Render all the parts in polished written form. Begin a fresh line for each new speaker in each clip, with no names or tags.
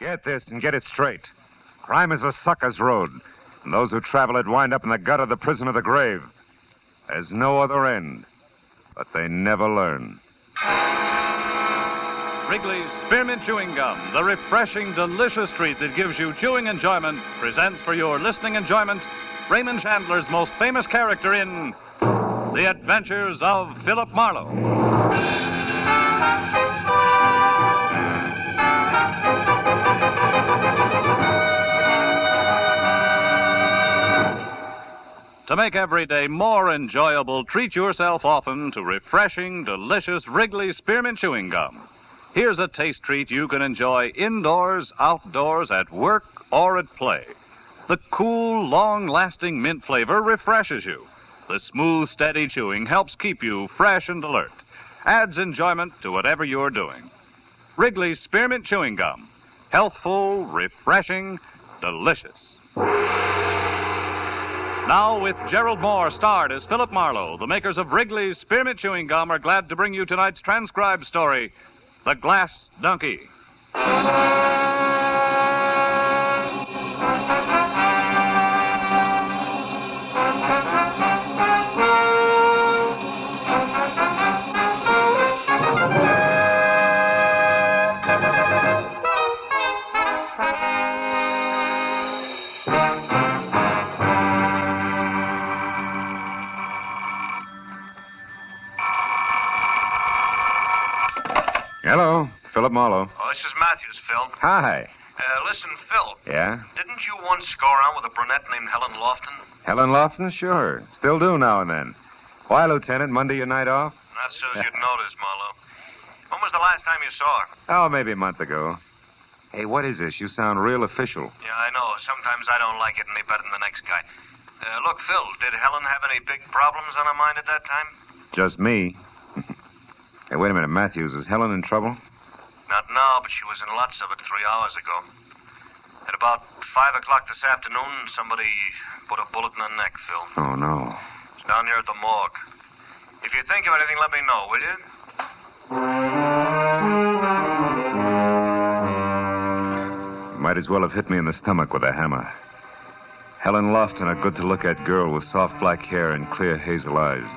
Get this and get it straight. Crime is a sucker's road, and those who travel it wind up in the gut of the prison of the grave. There's no other end, but they never learn.
Wrigley's Spearmint Chewing Gum, the refreshing, delicious treat that gives you chewing enjoyment, presents for your listening enjoyment Raymond Chandler's most famous character in The Adventures of Philip Marlowe. To make every day more enjoyable, treat yourself often to refreshing, delicious Wrigley's Spearmint Chewing Gum. Here's a taste treat you can enjoy indoors, outdoors, at work, or at play. The cool, long-lasting mint flavor refreshes you. The smooth, steady chewing helps keep you fresh and alert. Adds enjoyment to whatever you're doing. Wrigley's Spearmint Chewing Gum. Healthful, refreshing, delicious. Now, with Gerald Moore starred as Philip Marlowe, the makers of Wrigley's Spearmint Chewing Gum are glad to bring you tonight's transcribed story, The Glass Donkey.
Hello, Philip Marlowe.
Oh, this is Matthews, Phil.
Hi.
Listen, Phil.
Yeah?
Didn't you once go around with a brunette named Helen Lofton?
Helen Lofton? Sure. Still do now and then. Why, Lieutenant? Monday your night off?
Not so as you'd notice, Marlowe. When was the last time you saw her?
Oh, maybe a month ago. Hey, what is this? You sound real official.
Yeah, I know. Sometimes I don't like it any better than the next guy. Look, Phil, did Helen have any big problems on her mind at that time?
Just me. Hey, wait a minute, Matthews. Is Helen in trouble?
Not now, but she was in lots of it 3 hours ago. At about 5 o'clock this afternoon, somebody put a bullet in her neck, Phil.
Oh, no.
It's down here at the morgue. If you think of anything, let me know, will you?
Might as well have hit me in the stomach with a hammer. Helen Lofton, a good-to-look-at girl with soft black hair and clear hazel eyes.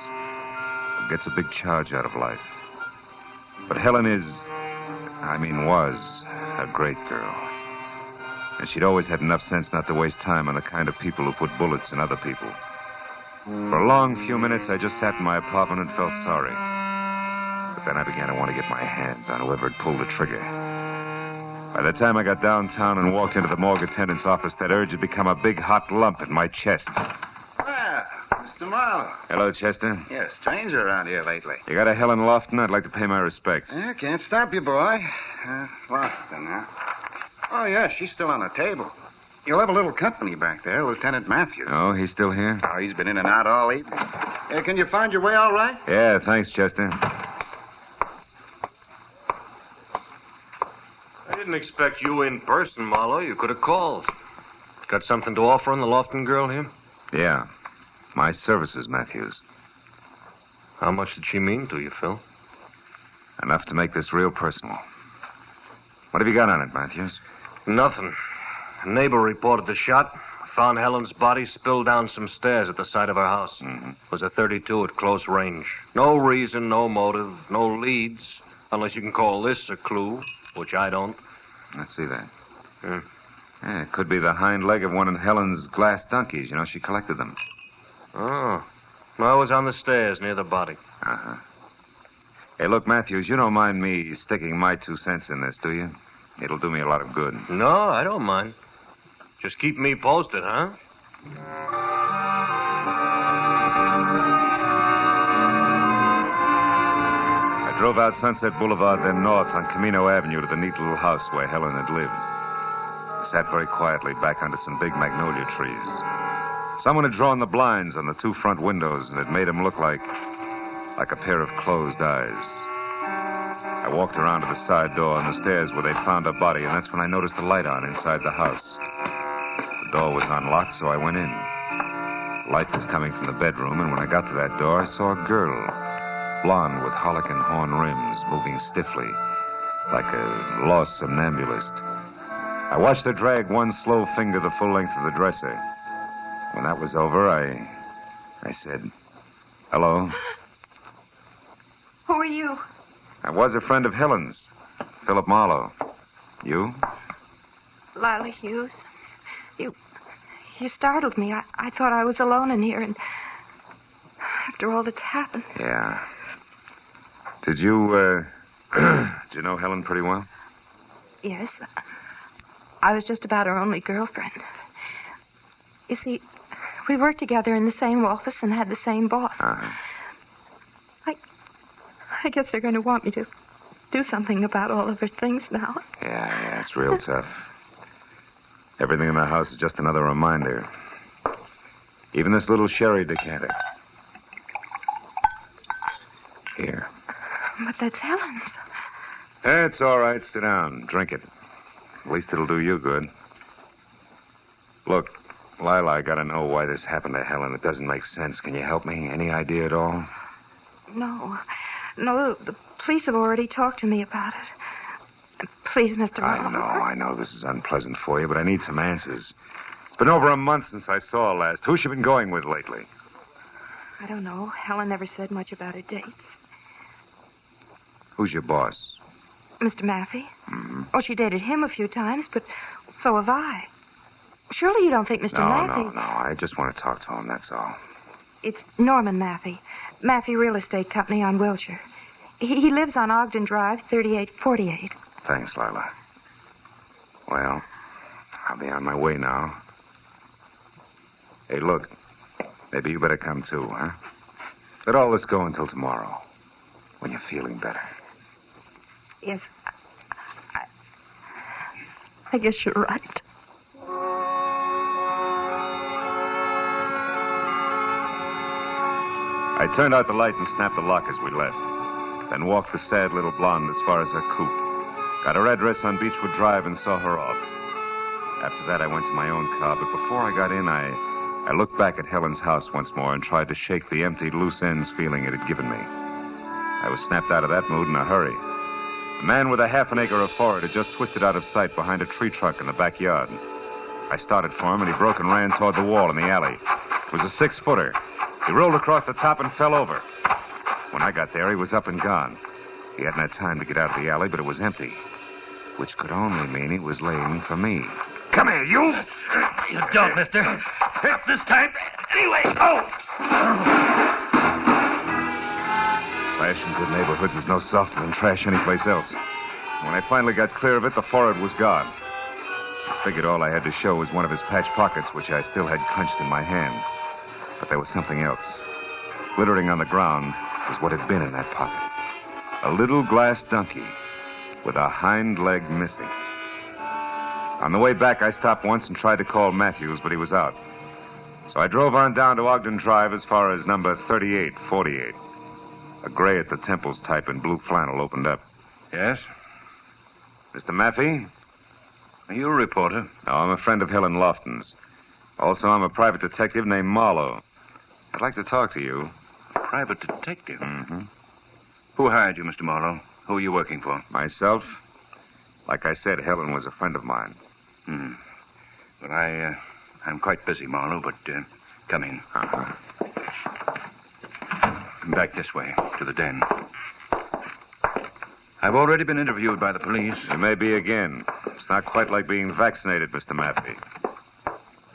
Gets a big charge out of life. But Helen was a great girl. And she'd always had enough sense not to waste time on the kind of people who put bullets in other people. For a long few minutes, I just sat in my apartment and felt sorry. But then I began to want to get my hands on whoever had pulled the trigger. By the time I got downtown and walked into the morgue attendant's office, that urge had become a big hot lump in my chest.
Mr. Marlowe.
Hello, Chester.
Yeah, stranger around here lately.
You got a Helen Lofton? I'd like to pay my respects.
Yeah, can't stop you, boy. Lofton, huh? Oh, yeah, she's still on the table. You'll have a little company back there, Lieutenant Matthews.
Oh, he's still here?
Oh, he's been in and out all evening. Can you find your way all right?
Yeah, thanks, Chester.
I didn't expect you in person, Marlowe. You could have called. Got something to offer on the Lofton girl here?
Yeah. My services, Matthews.
How much did she mean to you, Phil?
Enough to make this real personal. What have you got on it, Matthews?
Nothing. A neighbor reported the shot. Found Helen's body spilled down some stairs at the side of her house.
Mm-hmm.
It was a .32 at close range. No reason, no motive, no leads. Unless you can call this a clue, which I don't.
Let's see that.
Yeah.
Yeah, it could be the hind leg of one of Helen's glass donkeys. You know, she collected them.
Oh. I was on the stairs near the body.
Uh-huh. Hey, look, Matthews, you don't mind me sticking my 2 cents in this, do you? It'll do me a lot of good.
No, I don't mind. Just keep me posted, huh?
I drove out Sunset Boulevard, then north on Camino Avenue to the neat little house where Helen had lived. I sat very quietly back under some big magnolia trees. Someone had drawn the blinds on the 2 front windows, and it made them look like a pair of closed eyes. I walked around to the side door on the stairs where they'd found her body, and that's when I noticed a light on inside the house. The door was unlocked, so I went in. The light was coming from the bedroom, and when I got to that door, I saw a girl, blonde with harlequin horn rims, moving stiffly, like a lost somnambulist. I watched her drag one slow finger the full length of the dresser. When that was over, I said, "Hello."
Who are you?
I was a friend of Helen's, Philip Marlowe. You?
Lila Hughes. You startled me. I thought I was alone in here, and after all that's happened.
Yeah. Did you, did you know Helen pretty well?
Yes. I was just about her only girlfriend. You see, we worked together in the same office and had the same boss.
Uh-huh.
I guess they're going to want me to do something about all of her things now.
Yeah, it's real tough. Everything in the house is just another reminder. Even this little sherry decanter. Here.
But that's Helen's.
It's all right. Sit down. Drink it. At least it'll do you good. Look, Lila, I gotta know why this happened to Helen. It doesn't make sense. Can you help me? Any idea at all?
No, the police have already talked to me about it. Please, Mr. Marlowe.
I know this is unpleasant for you, but I need some answers. It's been over a month since I saw her last. Who's she been going with lately?
I don't know. Helen never said much about her dates.
Who's your boss?
Mr. Maffey?
Mm-hmm.
Oh, she dated him a few times, but so have I. Surely you don't think Mr. Maffey...
No. I just want to talk to him, that's all.
It's Norman Maffey. Maffey Real Estate Company on Wilshire. He lives on Ogden Drive, 3848.
Thanks, Lila. Well, I'll be on my way now. Hey, look. Maybe you better come too, huh? Let all this go until tomorrow, when you're feeling better.
Yes, I guess you're right.
I turned out the light and snapped the lock as we left. Then walked the sad little blonde as far as her coop. Got her address on Beechwood Drive and saw her off. After that, I went to my own car, but before I got in, I looked back at Helen's house once more and tried to shake the empty, loose ends feeling it had given me. I was snapped out of that mood in a hurry. The man with a half an acre of forage had just twisted out of sight behind a tree trunk in the backyard. I started for him, and he broke and ran toward the wall in the alley. It was a 6-footer. He rolled across the top and fell over. When I got there, he was up and gone. He hadn't had time to get out of the alley, but it was empty, which could only mean he was laying for me. Come here, you!
You don't, mister. Not this time. Anyway, oh!
Trash in good neighborhoods is no softer than trash anyplace else. When I finally got clear of it, the forehead was gone. I figured all I had to show was one of his patch pockets, which I still had clenched in my hand. But there was something else. Glittering on the ground was what had been in that pocket. A little glass donkey with a hind leg missing. On the way back, I stopped once and tried to call Matthews, but he was out. So I drove on down to Ogden Drive as far as number 3848. A gray at the temples type in blue flannel opened up.
Yes?
Mr. Maffey?
Are you a reporter?
No, I'm a friend of Helen Lofton's. Also, I'm a private detective named Marlowe. I'd like to talk to you.
Private detective?
Mm-hmm.
Who hired you, Mr. Marlowe? Who are you working for?
Myself? Like I said, Helen was a friend of mine.
Well, I'm quite busy, Marlowe, but come in.
Uh-huh.
Back this way, to the den. I've already been interviewed by the police.
You may be again. It's not quite like being vaccinated, Mr. Maffey.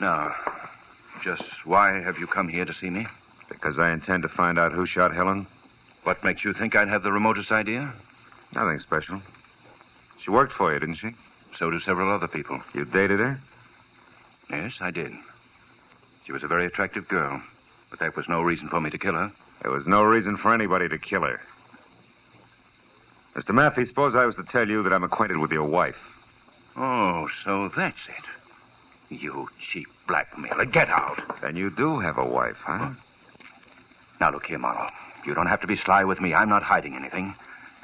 Now, just why have you come here to see me?
Because I intend to find out who shot Helen.
What makes you think I'd have the remotest idea?
Nothing special. She worked for you, didn't she?
So do several other people.
You dated her?
Yes, I did. She was a very attractive girl, but that was no reason for me to kill her.
There was no reason for anybody to kill her. Mr. Maffey, suppose I was to tell you that I'm acquainted with your wife.
Oh, so that's it. You cheap blackmailer. Get out.
Then you do have a wife, huh?
Now, look here, Marlowe. You don't have to be sly with me. I'm not hiding anything.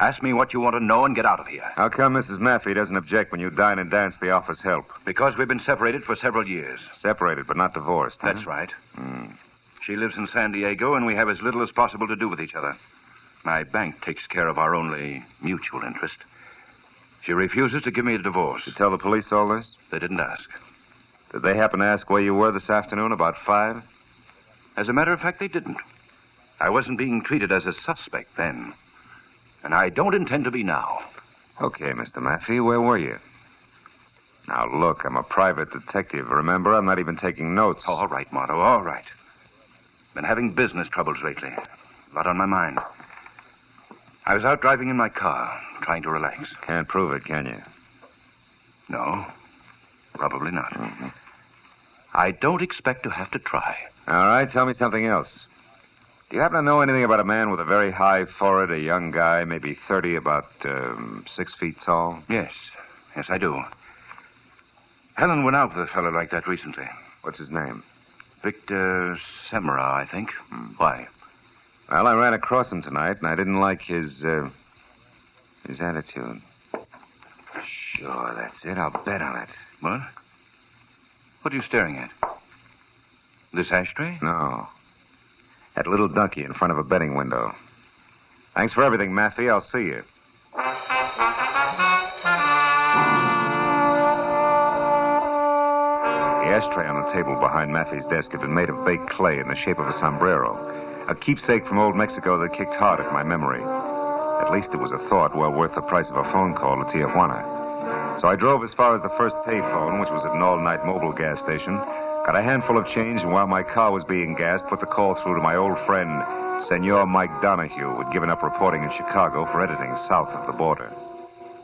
Ask me what you want to know and get out of here.
How come Mrs. Maffey doesn't object when you dine and dance the office help?
Because we've been separated for several years.
Separated, but not divorced, huh?
That's right. She lives in San Diego, and we have as little as possible to do with each other. My bank takes care of our only mutual interest. She refuses to give me a divorce.
Did you tell the police all this?
They didn't ask.
Did they happen to ask where you were this afternoon about 5?
As a matter of fact, they didn't. I wasn't being treated as a suspect then. And I don't intend to be now.
Okay, Mr. Maffey, where were you? Now, look, I'm a private detective. Remember, I'm not even taking notes.
All right, Marlowe, all right. Been having business troubles lately. A lot on my mind. I was out driving in my car, trying to relax.
Can't prove it, can you?
No, probably not. I don't expect to have to try.
All right, tell me something else. Do you happen to know anything about a man with a very high forehead, a young guy, maybe 30, about 6 feet tall?
Yes, I do. Helen went out with a fellow like that recently.
What's his name?
Victor Semra, I think. Why?
Well, I ran across him tonight, and I didn't like his attitude. Sure, that's it. I'll bet on it.
What? What are you staring at? This ashtray?
No. That little donkey in front of a betting window. Thanks for everything, Maffey. I'll see you. The ashtray on the table behind Maffey's desk had been made of baked clay in the shape of a sombrero, a keepsake from old Mexico that kicked hard at my memory. At least it was a thought well worth the price of a phone call to Tijuana. So I drove as far as the first payphone, which was at an all-night mobile gas station, got a handful of change, and while my car was being gassed, put the call through to my old friend, Senor Mike Donahue, who had given up reporting in Chicago for editing south of the border.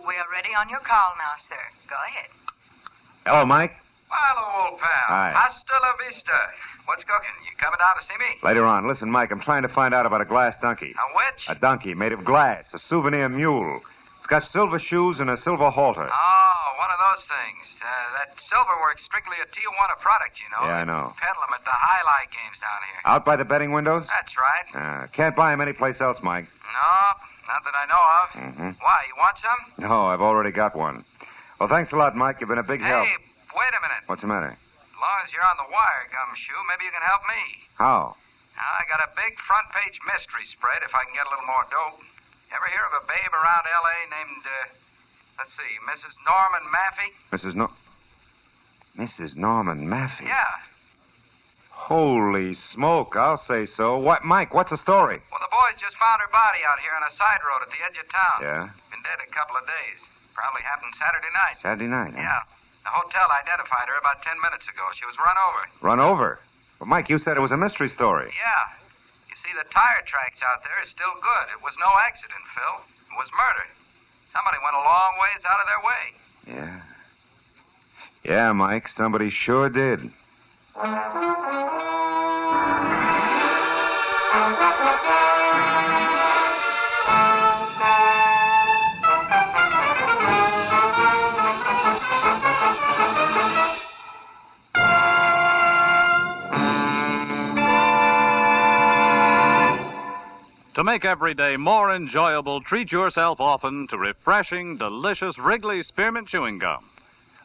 We are ready on your call now, sir. Go ahead.
Hello, Mike.
Hello, old pal.
Hi.
Hasta la vista. What's cooking? You coming down to see me?
Later on. Listen, Mike, I'm trying to find out about a glass donkey.
A which?
A donkey made of glass, a souvenir mule. It's got silver shoes and a silver halter.
Oh, one of those things. That silverwork's strictly a Tijuana product, you know.
Yeah, I know.
Peddle them at the highlight games down here.
Out by the betting windows?
That's right.
Can't buy 'em anyplace else, Mike.
No, not that I know of.
Mm-hmm.
Why, you want some?
No, I've already got one. Well, thanks a lot, Mike. You've been a big help.
Hey, wait a minute.
What's the matter?
As long as you're on the wire, Gumshoe, maybe you can help me.
How?
I got a big front-page mystery spread if I can get a little more dope. Ever hear of a babe around L.A. named, Mrs. Norman Maffey?
Mrs. Norman Maffey?
Yeah.
Holy smoke, I'll say so. What, Mike, what's the story?
Well, the boys just found her body out here on a side road at the edge of town.
Yeah?
Been dead a couple of days. Probably happened Saturday night.
Saturday night, huh?
Yeah. The hotel identified her about 10 minutes ago. She was run over.
Run over? Well, Mike, you said it was a mystery story.
Yeah. You see, the tire tracks out there are still good. It was no accident, Phil. It was murder. Somebody went a long ways out of their way.
Yeah. Yeah, Mike, somebody sure did.
To make every day more enjoyable, treat yourself often to refreshing, delicious Wrigley Spearmint Chewing Gum.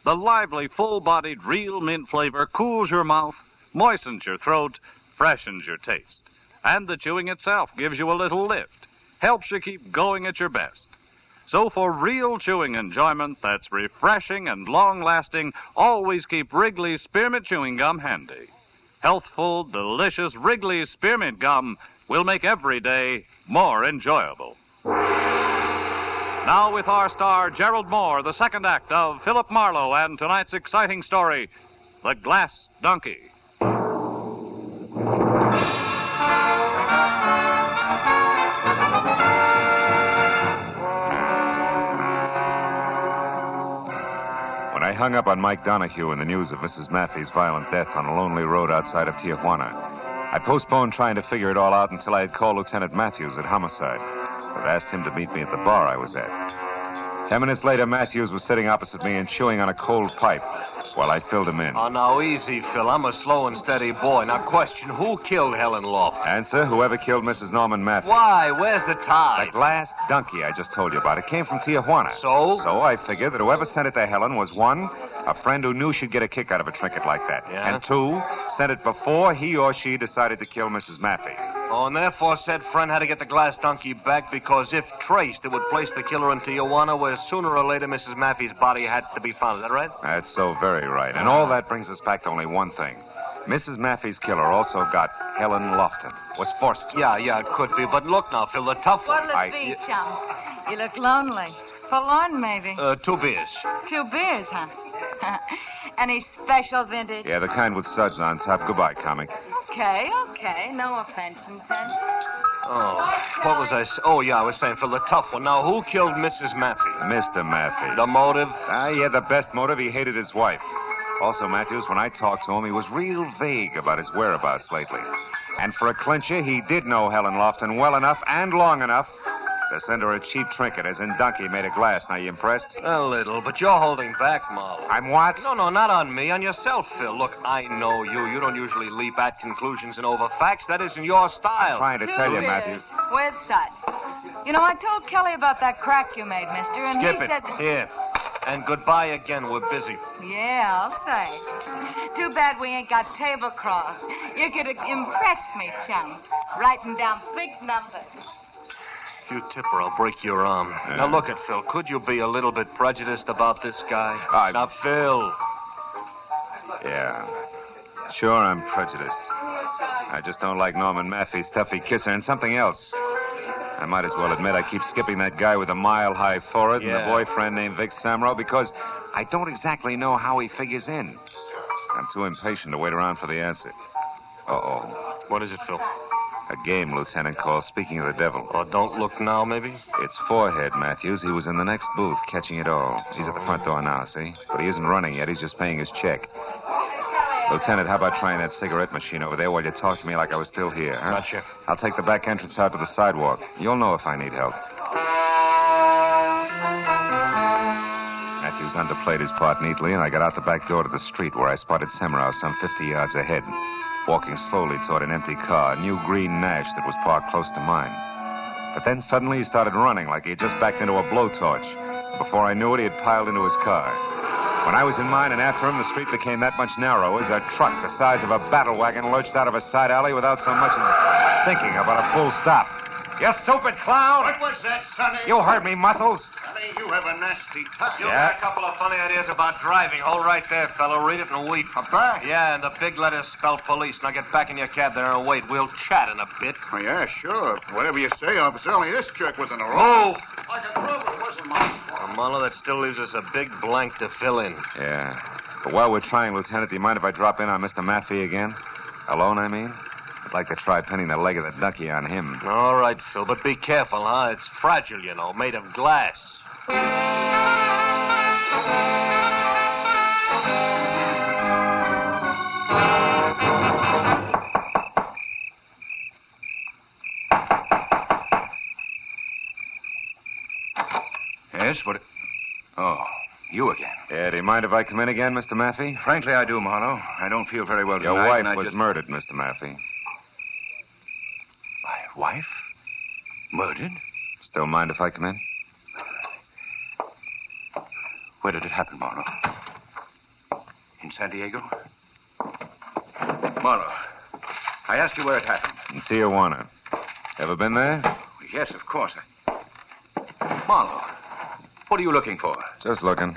The lively, full-bodied, real mint flavor cools your mouth, moistens your throat, freshens your taste. And the chewing itself gives you a little lift, helps you keep going at your best. So for real chewing enjoyment that's refreshing and long-lasting, always keep Wrigley Spearmint Chewing Gum handy. Healthful, delicious Wrigley Spearmint Gum will make every day more enjoyable. Now with our star, Gerald Moore, the second act of Philip Marlowe and tonight's exciting story, The Glass Donkey.
When I hung up on Mike Donahue and the news of Mrs. Maffey's violent death on a lonely road outside of Tijuana, I postponed trying to figure it all out until I had called Lieutenant Matthews at Homicide. I'd asked him to meet me at the bar I was at. 10 minutes later, Matthews was sitting opposite me and chewing on a cold pipe while I filled him in.
Oh, now, easy, Phil. I'm a slow and steady boy. Now, question, who killed Helen Lofton?
Answer, whoever killed Mrs. Norman Maffey.
Why? Where's the tie?
The glass donkey I just told you about. It came from Tijuana.
So?
So I figured that whoever sent it to Helen was, one, a friend who knew she'd get a kick out of a trinket like that.
Yeah?
And two, sent it before he or she decided to kill Mrs. Maffey.
Oh, and therefore said friend had to get the glass donkey back because if traced, it would place the killer in Tijuana, where sooner or later Mrs. Maffey's body had to be found. Is that right?
That's so very right. And all that brings us back to only one thing. Mrs. Maffey's killer also got Helen Lofton. Was forced to.
Yeah, it could be. But look now, Phil, the tough one.
What'll it be, chum? You look lonely. Forlorn, maybe.
2 beers.
2 beers, huh? Any special vintage?
Yeah, the kind with suds on top. Goodbye, comic.
Okay. No offense intended.
Oh, what was I saying? Oh, yeah, I was saying, Phil, the tough one. Now, who killed Mrs. Maffey?
Mr. Maffey.
The motive?
He had the best motive. He hated his wife. Also, Matthews, when I talked to him, he was real vague about his whereabouts lately. And for a clincher, he did know Helen Lofton well enough and long enough to send her a cheap trinket, as in Donkey made of glass. Now, you impressed?
A little, but you're holding back, Marlowe.
I'm what?
No, not on me, on yourself, Phil. Look, I know you. You don't usually leap at conclusions and over facts. That isn't your style.
I'm trying to tell you, Matthews.
With suds. You know, I told Kelly about that crack you made, mister, and
Skip
he
it.
said...
Here. And goodbye again. We're busy.
Yeah, I'll say. Too bad we ain't got tablecloths. You could impress me, chum. Writing down big numbers.
You tip her, I'll break your arm.
Yeah.
Now, look at Phil. Could you be a little bit prejudiced about this guy?
I-
Now, Phil.
Yeah. Sure, I'm prejudiced. I just don't like Norman Maffey's stuffy kisser and something else. I might as well admit I keep skipping that guy with a mile-high forehead and the boyfriend named Vic Samro because I don't exactly know how he figures in. I'm too impatient to wait around for the answer. Uh-oh.
What is it, Phil?
A game, Lieutenant calls. Speaking of the devil.
Oh, don't look now, maybe?
It's Forehead, Matthews. He was in the next booth catching it all. He's at the front door now, see? But he isn't running yet. He's just paying his check. Lieutenant, how about trying that cigarette machine over there while you talk to me like I was still here, huh?
Gotcha.
I'll take the back entrance out to the sidewalk. You'll know if I need help. Matthews underplayed his part neatly, and I got out the back door to the street where I spotted Semrau some 50 yards ahead, walking slowly toward an empty car, a new green Nash that was parked close to mine. But then suddenly he started running like he had just backed into a blowtorch. Before I knew it, he had piled into his car. When I was in mine and after him, the street became that much narrower as a truck the size of a battle wagon lurched out of a side alley without so much as thinking about a full stop. You stupid clown!
What was that, Sonny?
You heard me, Muscles.
Sonny, you have a nasty tongue.
You got a couple of funny ideas about driving. Hold right there, fellow. Read it and weep.
A bat?
Yeah, and the big letters spell police. Now get back in your cab there and wait. We'll chat in a bit.
Oh, yeah, sure. Whatever you say, officer. Only this jerk was in a row.
Oh!
Like a trouble. It wasn't my fault.
Marlowe, that still leaves us a big blank to fill in.
Yeah. But while we're trying, Lieutenant, do you mind if I drop in on Mr. Maffey again? Alone, I mean? I'd like to try pinning the leg of the ducky on him.
All right, Phil, but be careful, huh? It's fragile, you know, made of glass.
Yes, what... Oh, you again.
Yeah, do you mind if I come in again, Mr. Maffey?
Frankly, I do, Marlowe. I don't feel very well
Your
tonight,
wife
and I
was
just...
murdered, Mr. Maffey.
My wife? Murdered?
Still mind if I come in?
Where did it happen, Marlowe? In San Diego? Marlowe, I asked you where it happened.
In Tijuana. Ever been there?
Yes, of course. Marlowe, what are you looking for?
Just looking.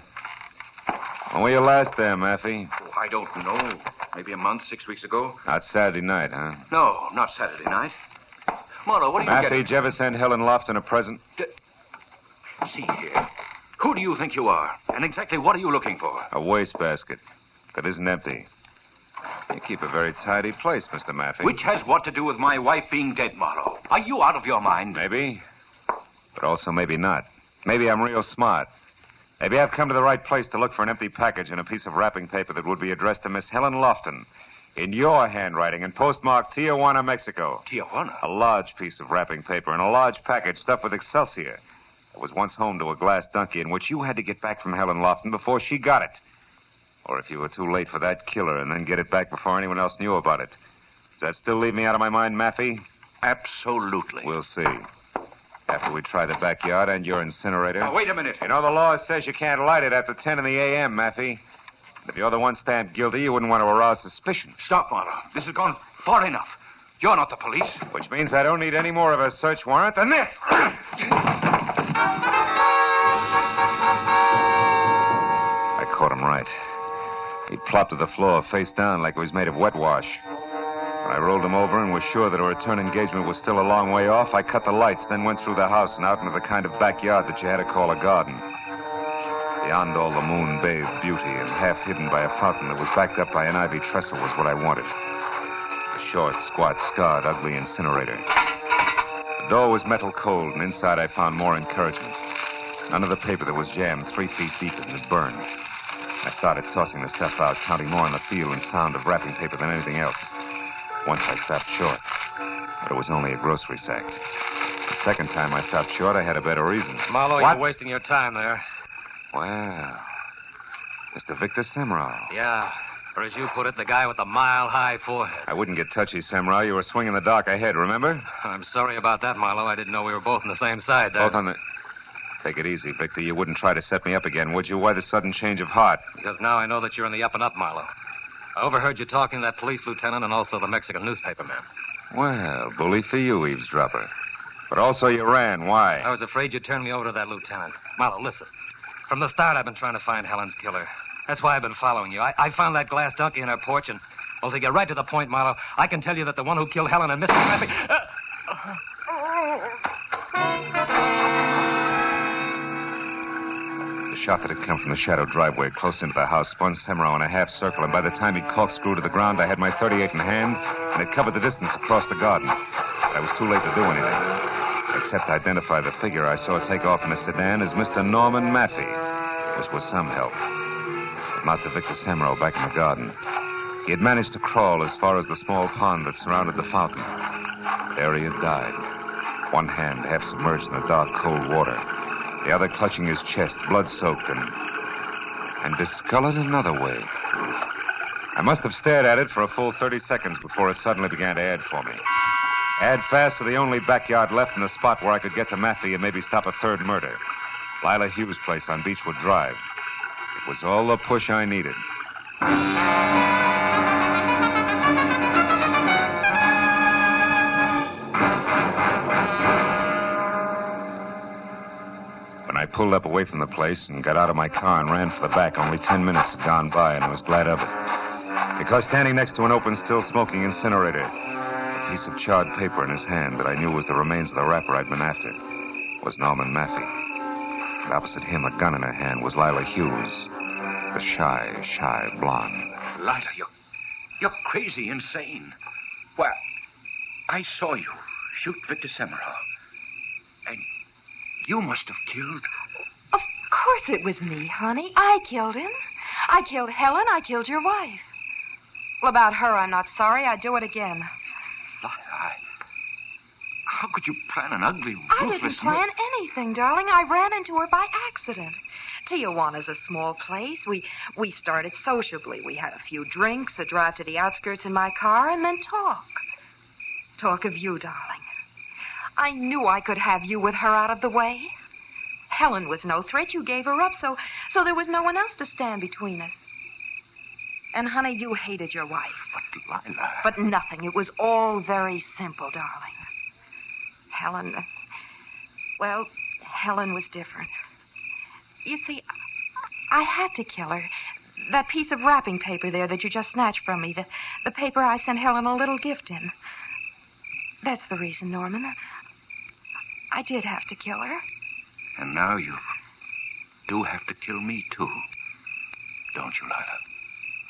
When were you last there, Maffey?
Oh, I don't know. Maybe a month, 6 weeks ago?
Not Saturday night, huh?
No, not Saturday night. Marlowe, what are you
Maffey,
getting?
did you ever send Helen Lofton a present?
See here. Who do you think you are? And exactly what are you looking for?
A wastebasket that isn't empty. You keep a very tidy place, Mr. Maffey.
Which has what to do with my wife being dead, Marlowe? Are you out of your mind?
Maybe. But also maybe not. Maybe I'm real smart. Maybe I've come to the right place to look for an empty package and a piece of wrapping paper that would be addressed to Miss Helen Lofton in your handwriting and postmarked Tijuana, Mexico.
Tijuana?
A large piece of wrapping paper and a large package stuffed with Excelsior that was once home to a glass donkey in which you had to get back from Helen Lofton before she got it. Or if you were too late for that killer and then get it back before anyone else knew about it. Does that still leave me out of my mind, Maffey?
Absolutely.
We'll see. After we try the backyard and your incinerator.
Now, wait a minute.
You know, the law says you can't light it after 10 in the a.m., Maffey. If you're the one stamped guilty, you wouldn't want to arouse suspicion.
Stop, Marlowe. This has gone far enough. You're not the police.
Which means I don't need any more of a search warrant than this. I caught him right. He plopped to the floor, face down, like he was made of wet wash. When I rolled him over and was sure that a return engagement was still a long way off, I cut the lights, then went through the house and out into the kind of backyard that you had to call a garden. Beyond all the moon-bathed beauty and half hidden by a fountain that was backed up by an ivy trestle was what I wanted. A short, squat, scarred, ugly incinerator. The door was metal cold, and inside I found more encouragement. None of the paper that was jammed 3 feet deep in had burned. I started tossing the stuff out, counting more on the feel and sound of wrapping paper than anything else. Once I stopped short, but it was only a grocery sack. The second time I stopped short, I had a better reason.
Marlowe,
What?
you're wasting your time there.
Well, Mr. Victor Semrau.
Yeah, or as you put it, the guy with the mile-high forehead.
I wouldn't get touchy, Semrau. You were swinging the dark ahead, remember?
I'm sorry about that, Marlowe. I didn't know we were both on the same side there.
Both on the... Take it easy, Victor. You wouldn't try to set me up again, would you? Why the sudden change of heart?
Because now I know that you're in the up-and-up, Marlowe. I overheard you talking to that police lieutenant and also the Mexican newspaper man.
Well, bully for you, eavesdropper. But also you ran. Why?
I was afraid you'd turn me over to that lieutenant. Marlowe, listen. From the start, I've been trying to find Helen's killer. That's why I've been following you. I found that glass donkey in her porch, and, well, to get right to the point, Marlowe, I can tell you that the one who killed Helen and Mr. Maffey...
The shot that had come from the shadow driveway close into the house spun Semrau in a half circle, and by the time he'd corkscrewed to the ground, I had my .38 in hand, and it covered the distance across the garden. But I was too late to do anything, except identify the figure I saw take off in a sedan as Mr. Norman Maffey, which was some help. But not to Victor Semrau back in the garden. He had managed to crawl as far as the small pond that surrounded the fountain. There he had died, one hand half submerged in the dark, cold water, the other clutching his chest, blood-soaked and discolored another way. I must have stared at it for a full 30 seconds before it suddenly began to add for me. Add fast to the only backyard left in the spot where I could get to Maffey and maybe stop a third murder. Lila Hughes' place on Beechwood Drive. It was all the push I needed. When I pulled up away from the place and got out of my car and ran for the back, only 10 minutes had gone by, and I was glad of it. Because standing next to an open, still-smoking incinerator, a piece of charred paper in his hand that I knew was the remains of the rapper I'd been after, was Norman Maffey. And opposite him, a gun in her hand, was Lila Hughes, the shy blonde.
Lila, you're crazy, insane. Well, I saw you shoot Victor Semrau. And you must have killed...
Of course it was me, honey. I killed him. I killed Helen. I killed your wife. Well, about her, I'm not sorry. I'd do it again.
Lila, how could you plan an ugly,
I
ruthless...
didn't plan anything, darling. I ran into her by accident. Tijuana's a small place. We started sociably. We had a few drinks, a drive to the outskirts in my car, and then talk. Talk of you, darling. I knew I could have you with her out of the way. Helen was no threat. You gave her up, so there was no one else to stand between us. And, honey, you hated your wife.
But, Lila...
But nothing. It was all very simple, darling. Helen was different. You see, I had to kill her. That piece of wrapping paper there that you just snatched from me, the paper I sent Helen a little gift in. That's the reason, Norman. I did have to kill her.
And now you do have to kill me, too. Don't you, Lila?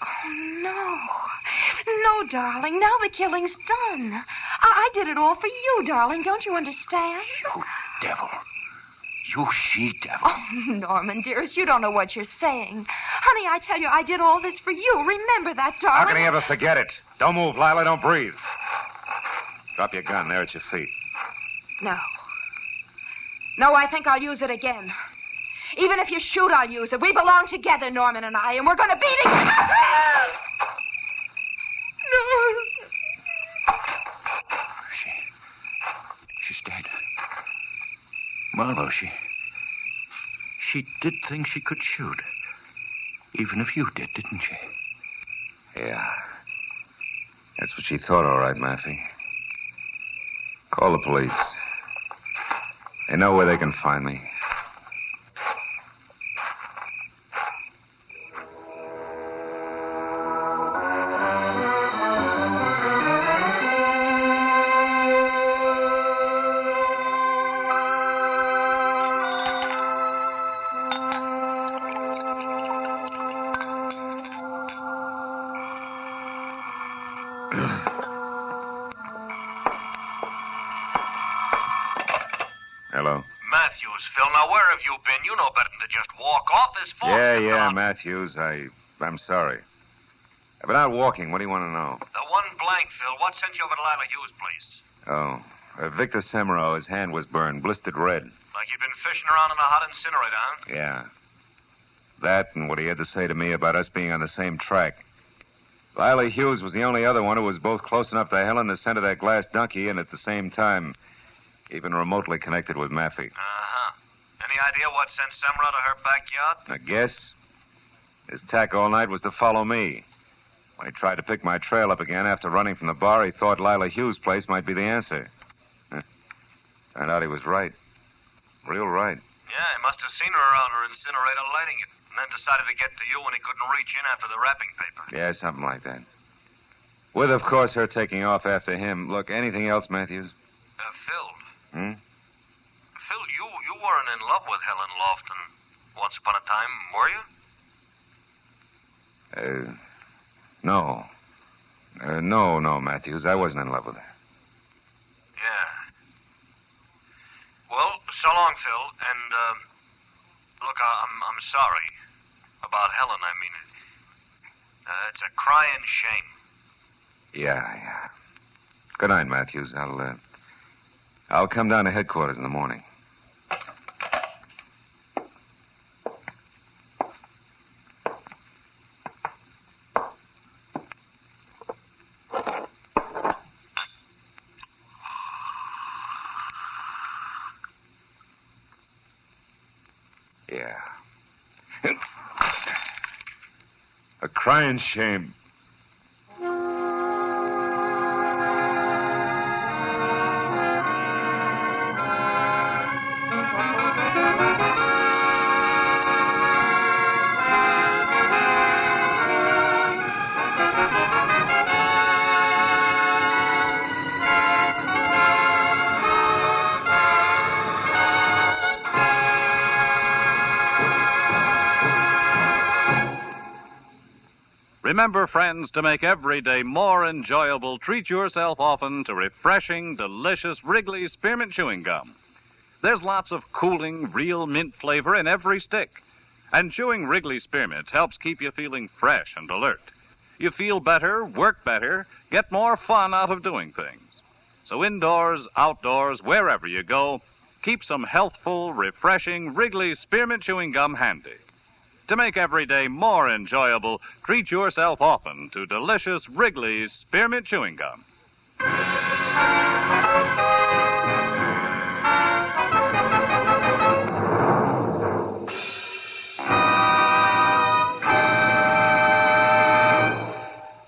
Oh, no. No, darling. Now the killing's done. I did it all for you, darling. Don't you understand?
You devil. You she-devil.
Oh, Norman, dearest, you don't know what you're saying. Honey, I tell you, I did all this for you. Remember that, darling.
How can he ever forget it? Don't move, Lila. Don't breathe. Drop your gun there at your feet.
No. No, I think I'll use it again. Even if you shoot, I'll use it. We belong together, Norman and I, and we're going to be together. No.
She's dead. Marlowe, she did think she could shoot. Even if you did, didn't she?
Yeah. That's what she thought, all right, Maffey. Call the police. They know where they can find me. Hello.
Matthews, Phil, now where have you been? You know better than to just walk off this phone.
Yeah, Matthews. I'm sorry. I've been out walking. What do you want to know?
The one blank, Phil. What sent you over to Lila Hughes' place?
Oh, Victor Semero, his hand was burned, blistered red.
Like you'd been fishing around in a hot incinerator, huh?
Yeah. That and what he had to say to me about us being on the same track. Lila Hughes was the only other one who was both close enough to Helen to send her that glass donkey and at the same time even remotely connected with Maffey.
Uh-huh. Any idea what sent Semra to her backyard?
I guess his tack all night was to follow me. When he tried to pick my trail up again after running from the bar, he thought Lila Hughes' place might be the answer. Turned out he was right. Real right.
Yeah, he must have seen her around her incinerator lighting it, and then decided to get to you when he couldn't reach in after the wrapping paper.
Yeah, something like that. With, of course, her taking off after him. Look, anything else, Matthews?
Phil.
Hmm?
Phil, you weren't in love with Helen Lofton once upon a time, were you?
No. No, Matthews. I wasn't in love with her.
Yeah. Well, so long, Phil. And, look, I'm sorry about Helen. I mean, it's a crying shame.
Yeah. Good night, Matthews. I'll come down to headquarters in the morning. Yeah. A crying shame.
Remember, friends, to make every day more enjoyable, treat yourself often to refreshing, delicious Wrigley Spearmint Chewing Gum. There's lots of cooling, real mint flavor in every stick. And chewing Wrigley Spearmint helps keep you feeling fresh and alert. You feel better, work better, get more fun out of doing things. So indoors, outdoors, wherever you go, keep some healthful, refreshing Wrigley Spearmint Chewing Gum handy. To make every day more enjoyable, treat yourself often to delicious Wrigley's Spearmint Chewing Gum.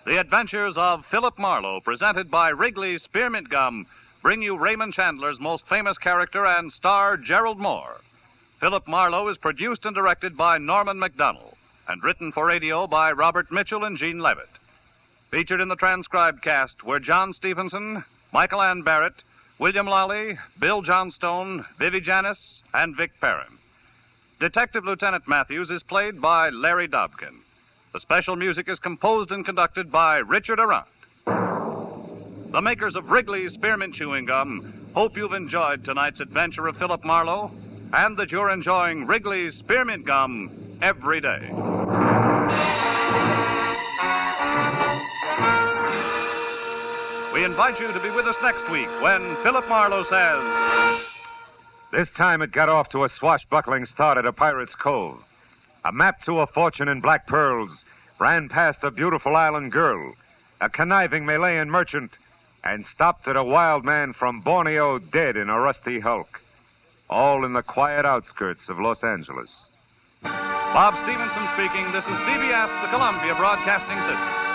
The Adventures of Philip Marlowe, presented by Wrigley's Spearmint Gum, bring you Raymond Chandler's most famous character and star, Gerald Moore. Philip Marlowe is produced and directed by Norman MacDonald and written for radio by Robert Mitchell and Gene Levitt. Featured in the transcribed cast were John Stevenson, Michael Ann Barrett, William Lally, Bill Johnstone, Vivi Janis, and Vic Perrin. Detective Lieutenant Matthews is played by Larry Dobkin. The special music is composed and conducted by Richard Arant. The makers of Wrigley's Spearmint Chewing Gum hope you've enjoyed tonight's adventure of Philip Marlowe and that you're enjoying Wrigley's Spearmint Gum every day. We invite you to be with us next week when Philip Marlowe says...
This time it got off to a swashbuckling start at a pirate's cove. A map to a fortune in black pearls ran past a beautiful island girl, a conniving Malayan merchant, and stopped at a wild man from Borneo dead in a rusty hulk. All in the quiet outskirts of Los Angeles.
Bob Stevenson speaking. This is CBS, the Columbia Broadcasting System.